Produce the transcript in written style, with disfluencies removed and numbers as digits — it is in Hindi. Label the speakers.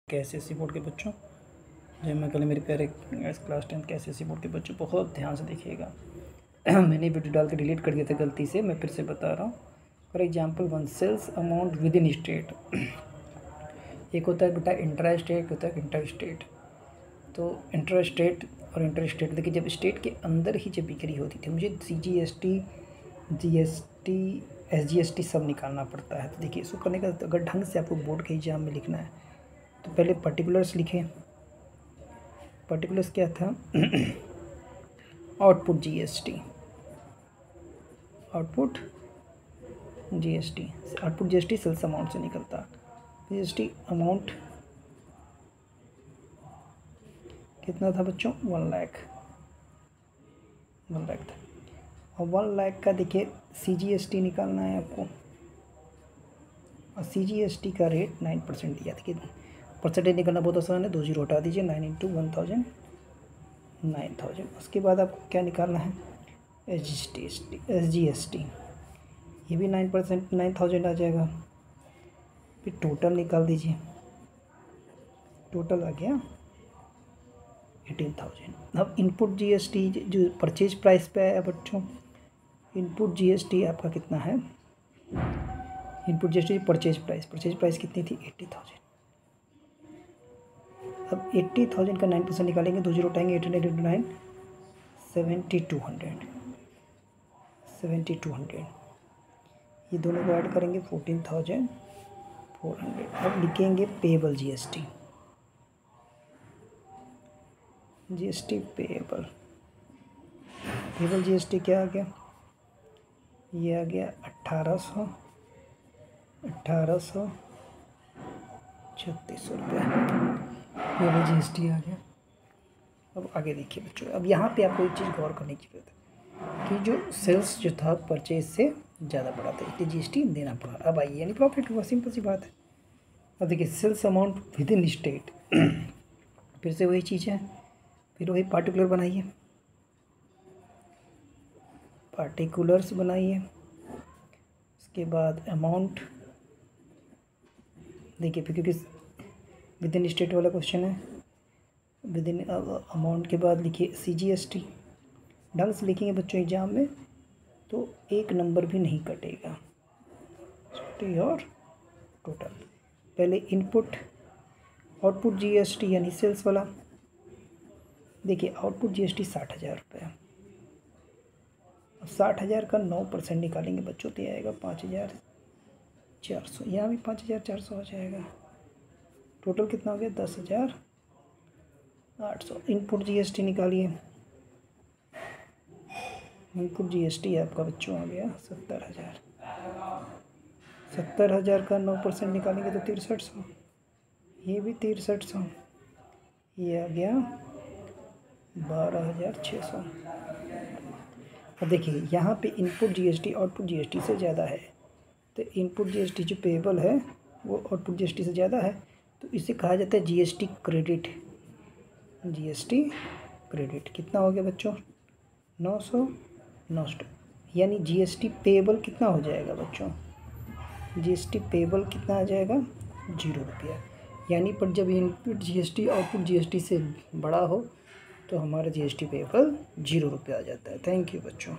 Speaker 1: एसएससी बोर्ड के बच्चों, जय मैं कल मेरे प्यारे क्लास 10 के एसएससी बोर्ड के बच्चों बहुत ध्यान से देखिएगा। मैंने वीडियो डाल के डिलीट कर दिया था गलती से, मैं फिर से बता रहा हूँ। For example one sales amount within state, एक होता है बेटा इंट्रा स्टेट, एक होता है इंटर स्टेट। तो इंट्रा स्टेट और इंटर स्टेट देखिए, जब स्टेट के अंदर ही जब बिक्री होती थी, मुझे CGST GST SGST सब निकालना पड़ता है। तो देखिए इसको करने का अगर ढंग से आपको बोर्ड के एग्जाम में लिखना है तो पहले पर्टिकुलर्स लिखें। पर्टिकुलर्स क्या था? Output GST, output GST sales amount से निकलता। GST अमाउंट कितना था बच्चों? 1 लाख था। और 1 लाख का देखिए CGST निकालना है आपको, और CGST का रेट 9% दिया। देखिए परसेंटेज निकालना बहुत आसान है, 2 जीरो हटा दीजिए, 9 इंटू 1000 9000। उसके बाद आपको क्या निकालना है? SGST, ये भी 9% 9000 आ जाएगा। फिर टोटल निकाल दीजिए, टोटल आ गया 18,000। अब इनपुट GST जो परचेज प्राइस पे आया बच्चों, इनपुट GST आपका कितना है? इनपुट GST परचेज प्राइस कितनी थी? 80,000। अब 80,000 का 9% निकालेंगे, 2 जीरो उठाएंगे, 89 इंटू 9 7200। ये दोनों को ऐड करेंगे 14,400। अब लिखेंगे पेएबल GST पेएबल GST क्या आ गया? ये आ गया 1836 रुपये पेएबल GST आ गया। अब आगे देखिए बच्चों, अब यहाँ पे आपको एक चीज़ गौर करने की जरूरत है कि जो सेल्स जो था परचेज से ज़्यादा बड़ा था, इसलिए GST देना पड़ा। अब आइए यानी प्रॉफिट हुआ, सिंपल सी बात है। अब देखिए sales amount within state, फिर से वही चीज़ है, फिर वही पार्टिकुलर बनाइए, पार्टिकुलर्स बनाइए। उसके बाद अमाउंट देखिए, फिर क्योंकि विद इन स्टेट वाला क्वेश्चन है, विद इन अमाउंट के बाद लिखिए CGST। ढंग से लिखेंगे बच्चों एग्जाम में तो एक नंबर भी नहीं कटेगा। और टोटल पहले इनपुट आउटपुट GST यानी सेल्स वाला, देखिए आउटपुट GST 60,000 रुपये। अब 60,000 का 9% निकालेंगे बच्चों तो आएगा 5,400। यहाँ भी 5,400 आ जाएगा। टोटल कितना हो गया? 10,800। इनपुट GST निकालिए, इनपुट GST आपका बच्चों आ गया 70,000। 70,000 का 9% निकालेंगे तो 6300, ये भी 6300, ये आ गया 12,600। अब देखिए यहाँ पे इनपुट GST आउटपुट GST से ज़्यादा है, तो इनपुट GST जो पेएबल है वो आउटपुट GST से ज़्यादा है, तो इसे कहा जाता है GST क्रेडिट। GST क्रेडिट कितना हो गया बच्चों? 900 यानी GST पेएबल कितना हो जाएगा बच्चों? GST पेएबल कितना आ जाएगा? 0 रुपया। यानी पर जब इनपुट GST आउटपुट GST से बड़ा हो तो हमारा GST पेएबल 0 रुपया आ जाता है। थैंक यू बच्चों।